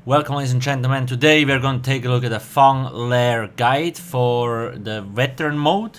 Welcome ladies and gentlemen, today we're going to take a look at the Fang Lair guide for the veteran mode.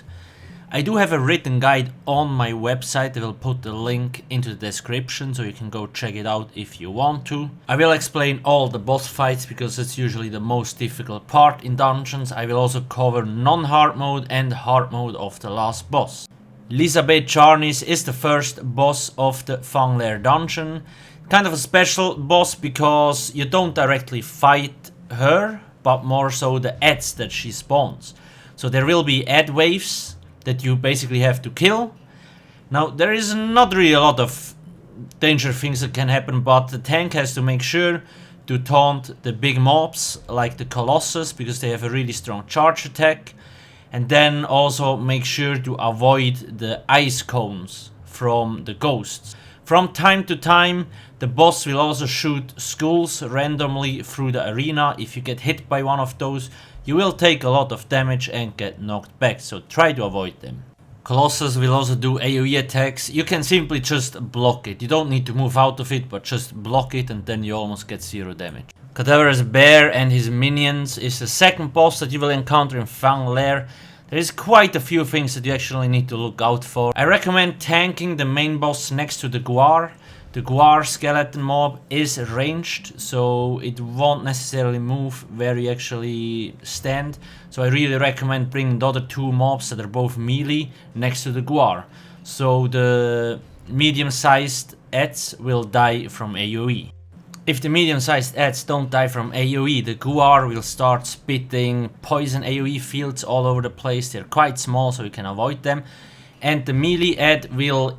I do have a written guide on my website. I will put the link into the description so you can go check it out if you want to. I will explain all the boss fights because it's usually the most difficult part in dungeons. I will also cover non-hard mode and hard mode of the last boss. Elizabeth Charney is the first boss of the Fang Lair dungeon. Kind of a special boss because you don't directly fight her, but more so the ads that she spawns. So there will be ad waves that you basically have to kill. Now there is not really a lot of danger things that can happen, but the tank has to make sure to taunt the big mobs like the Colossus because they have a really strong charge attack. And then also make sure to avoid the ice cones from the ghosts. From time to time, the boss will also shoot skulls randomly through the arena. If you get hit by one of those, you will take a lot of damage and get knocked back, so try to avoid them. Colossus will also do AoE attacks. You can simply just block it. You don't need to move out of it, but just block it and then you almost get 0 damage. Cadaverous Bear and his minions is the second boss that you will encounter in Fang Lair. There is quite a few things that you actually need to look out for. I recommend tanking the main boss next to the Guar. The Guar skeleton mob is ranged, so it won't necessarily move where you actually stand. So I really recommend bringing the other two mobs that are both melee next to the Guar. So the medium-sized ads will die from AoE. If the medium-sized ads don't die from AoE, the Guar will start spitting poison AoE fields all over the place. They're quite small, so you can avoid them. And the melee ad will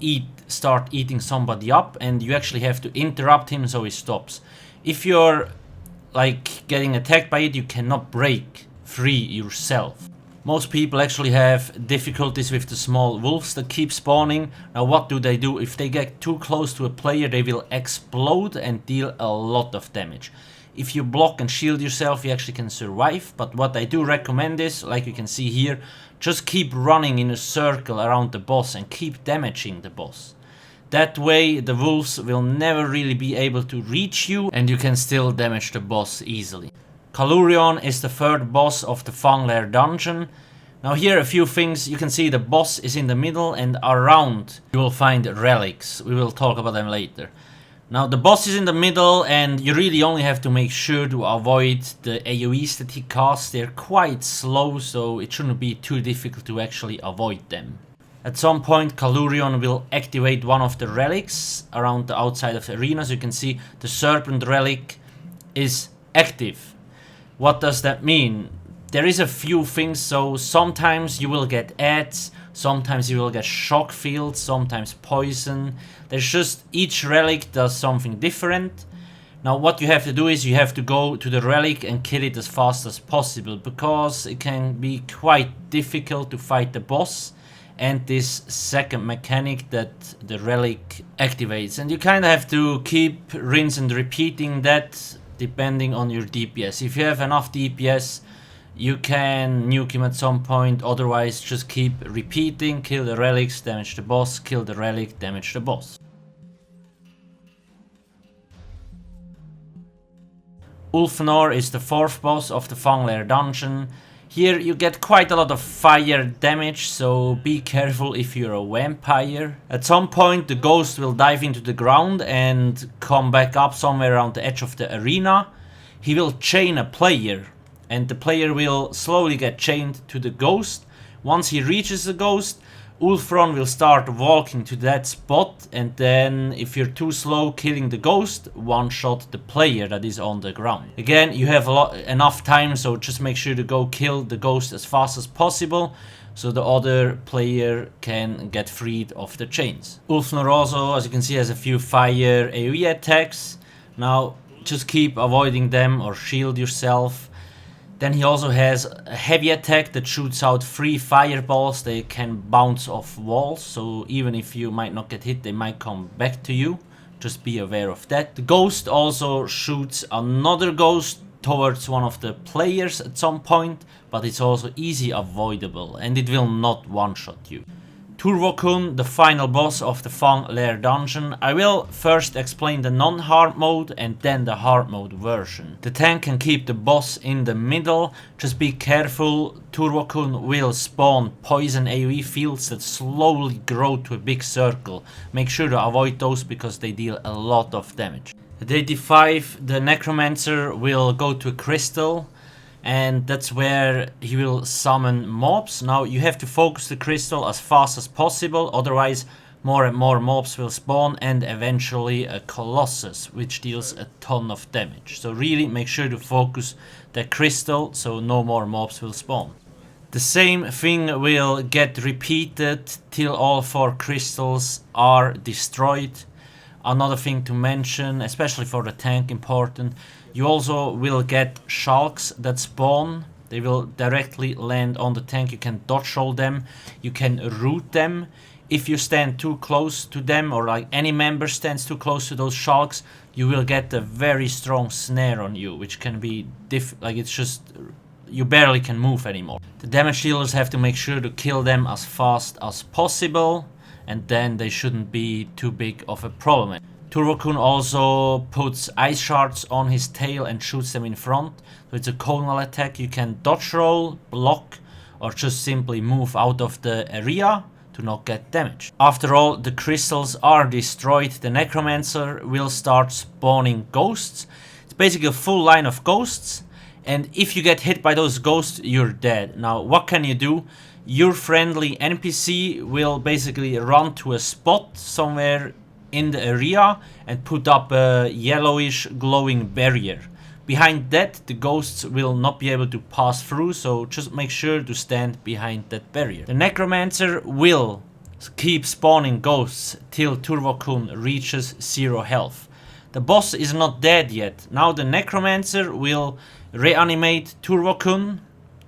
start eating somebody up, and you actually have to interrupt him so he stops. If you're like getting attacked by it, you cannot break free yourself. Most people actually have difficulties with the small wolves that keep spawning. Now what do? If they get too close to a player, they will explode and deal a lot of damage. If you block and shield yourself, you actually can survive. But what I do recommend is, like you can see here, just keep running in a circle around the boss and keep damaging the boss. That way the wolves will never really be able to reach you and you can still damage the boss easily. Orion is the third boss of the Fang Lair dungeon. Now here a few things. You can see the boss is in the middle and around you will find relics. We will talk about them later. Now the boss is in the middle and you really only have to make sure to avoid the AoEs that he casts. They're quite slow, so it shouldn't be too difficult to actually avoid them. At some point Orion will activate one of the relics around the outside of the arena. So you can see the serpent relic is active. What does that mean? There is a few things, so sometimes you will get ads, sometimes you will get shock fields, sometimes poison. There's just each relic does something different. Now what you have to do is you have to go to the relic and kill it as fast as possible because it can be quite difficult to fight the boss and this second mechanic that the relic activates. And you kind of have to keep rinse and repeating that depending on your DPS. If you have enough DPS, you can nuke him at some point, otherwise just keep repeating, kill the relics, damage the boss, kill the relic, damage the boss. Ulfnor is the fourth boss of the Fang Lair dungeon. Here you get quite a lot of fire damage, so be careful if you're a vampire. At some point the ghost will dive into the ground and come back up somewhere around the edge of the arena. He will chain a player and the player will slowly get chained to the ghost. Once he reaches the ghost, Ulfron will start walking to that spot, and then if you're too slow killing the ghost, one shot the player that is on the ground. Again, you have enough time, so just make sure to go kill the ghost as fast as possible so the other player can get freed of the chains. Ulfnor also, as you can see, has a few fire AoE attacks. Now just keep avoiding them or shield yourself. Then he also has a heavy attack that shoots out 3 fireballs. They can bounce off walls, so even if you might not get hit, they might come back to you. Just be aware of that. The ghost also shoots another ghost towards one of the players at some point, but it's also easy avoidable and it will not one-shot you. Turvokun, the final boss of the Fang Lair dungeon. I will first explain the non-hard mode and then the hard mode version. The tank can keep the boss in the middle, just be careful. Turvokun will spawn poison AoE fields that slowly grow to a big circle. Make sure to avoid those because they deal a lot of damage. At day 5 the Necromancer will go to a crystal, and that's where he will summon mobs. Now you have to focus the crystal as fast as possible, otherwise more and more mobs will spawn and eventually a Colossus, which deals a ton of damage. So really make sure to focus the crystal so no more mobs will spawn. The same thing will get repeated till all 4 crystals are destroyed. Another thing to mention, especially for the tank important, you also will get shulks that spawn. They will directly land on the tank. You can dodge roll them, you can root them. If you stand too close to them, or like any member stands too close to those shulks, you will get a very strong snare on you, which can be it's just you barely can move anymore. The damage dealers have to make sure to kill them as fast as possible, and then they shouldn't be too big of a problem. Turvokun also puts ice shards on his tail and shoots them in front, so it's a conal attack. You can dodge roll, block, or just simply move out of the area to not get damage. After all the crystals are destroyed, the Necromancer will start spawning ghosts. It's basically a full line of ghosts, and if you get hit by those ghosts, you're dead. Now what can you do? Your friendly NPC will basically run to a spot somewhere in the area and put up a yellowish glowing barrier. Behind that the ghosts will not be able to pass through, so just make sure to stand behind that barrier. The Necromancer will keep spawning ghosts till Turvokun reaches 0 health. The boss is not dead yet. Now the Necromancer will reanimate Turvokun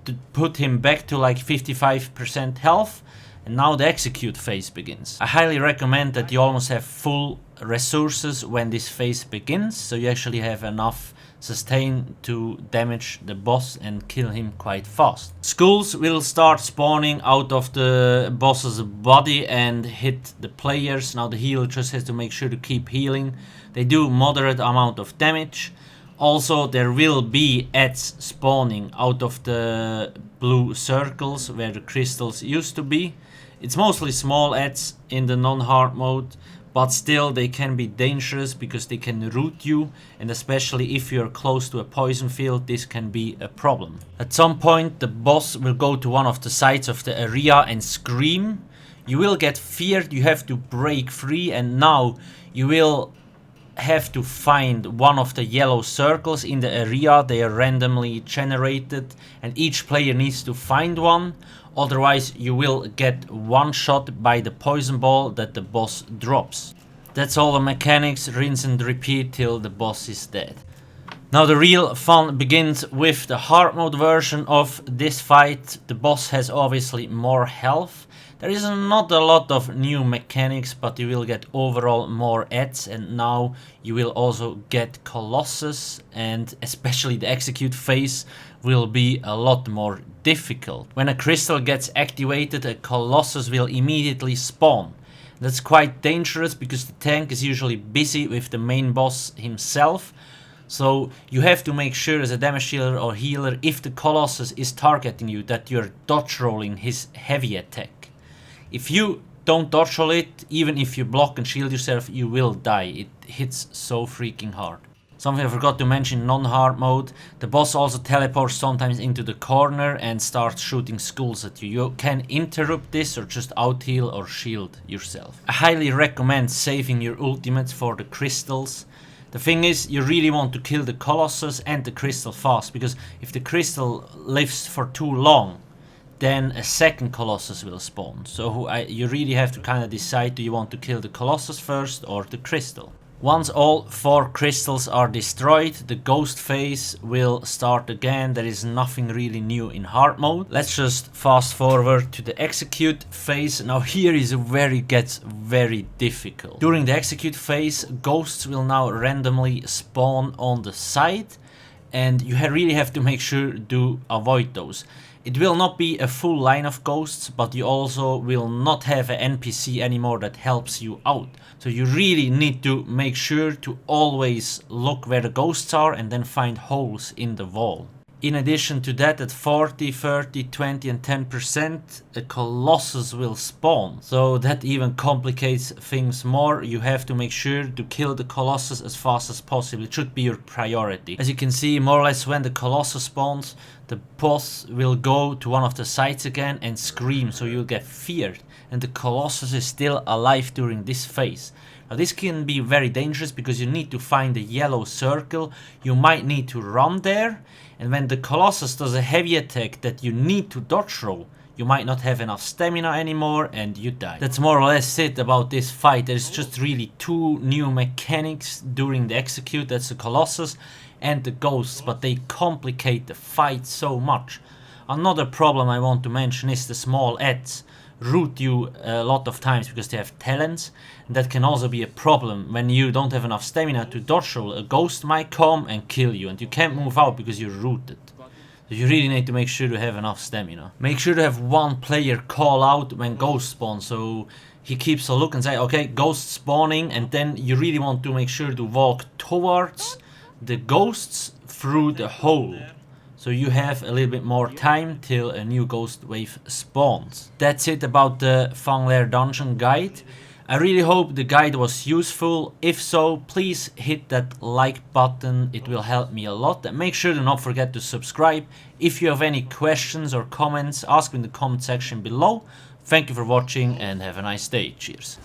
to put him back to like 55% health. And now the execute phase begins. I highly recommend that you almost have full resources when this phase begins, so you actually have enough sustain to damage the boss and kill him quite fast. Skulls will start spawning out of the boss's body and hit the players. Now the healer just has to make sure to keep healing. They do moderate amount of damage. Also there will be adds spawning out of the blue circles where the crystals used to be. It's mostly small adds in the non-hard mode, but still they can be dangerous because they can root you, and especially if you're close to a poison field, this can be a problem. At some point the boss will go to one of the sides of the area and scream. You will get feared, you have to break free, and now you will have to find one of the yellow circles in the area. They are randomly generated and each player needs to find one, otherwise you will get one shot by the poison ball that the boss drops. That's all the mechanics, rinse and repeat till the boss is dead. Now the real fun begins with the hard mode version of this fight. The boss has obviously more health. There is not a lot of new mechanics, but you will get overall more adds, and now you will also get Colossus, and especially the execute phase will be a lot more difficult. When a crystal gets activated, a Colossus will immediately spawn. That's quite dangerous because the tank is usually busy with the main boss himself. So you have to make sure as a damage dealer or healer, if the Colossus is targeting you, that you're dodge rolling his heavy attack. If you don't dodge roll it, even if you block and shield yourself, you will die. It hits so freaking hard. Something I forgot to mention, non-hard mode, the boss also teleports sometimes into the corner and starts shooting skulls at you. You can interrupt this or just out heal or shield yourself. I highly recommend saving your ultimates for the crystals. The thing is, you really want to kill the Colossus and the crystal fast, because if the crystal lives for too long, then a second Colossus will spawn. So you really have to kind of decide, do you want to kill the Colossus first or the crystal? Once all 4 crystals are destroyed, the ghost phase will start again. There is nothing really new in hard mode. Let's just fast forward to the execute phase. Now here is where it gets very difficult. During the execute phase, ghosts will now randomly spawn on the side, and you really have to make sure to avoid those. It will not be a full line of ghosts, but you also will not have an NPC anymore that helps you out. So you really need to make sure to always look where the ghosts are and then find holes in the wall. In addition to that, at 40, 30, 20 and 10%, a Colossus will spawn. So that even complicates things more. You have to make sure to kill the Colossus as fast as possible. It should be your priority. As you can see, more or less when the Colossus spawns, the boss will go to one of the sites again and scream, so you'll get feared. And the Colossus is still alive during this phase. Now this can be very dangerous because you need to find a yellow circle. You might need to run there. And when the Colossus does a heavy attack that you need to dodge roll, you might not have enough stamina anymore and you die. That's more or less it about this fight. There's just really two new mechanics during the execute. That's the Colossus and the ghosts, but they complicate the fight so much. Another problem I want to mention is the small ads root you a lot of times because they have talents, and that can also be a problem when you don't have enough stamina to dodge roll. A ghost might come and kill you and you can't move out because you're rooted. So you really need to make sure to have enough stamina. Make sure to have one player call out when ghost spawn, so he keeps a look and say, okay, ghost spawning, and then you really want to make sure to walk towards the ghosts through the hole. So you have a little bit more time till a new ghost wave spawns. That's it about the Fang Lair dungeon guide. I really hope the guide was useful. If so, please hit that like button. It will help me a lot. And make sure to not forget to subscribe. If you have any questions or comments, ask in the comment section below. Thank you for watching and have a nice day. Cheers.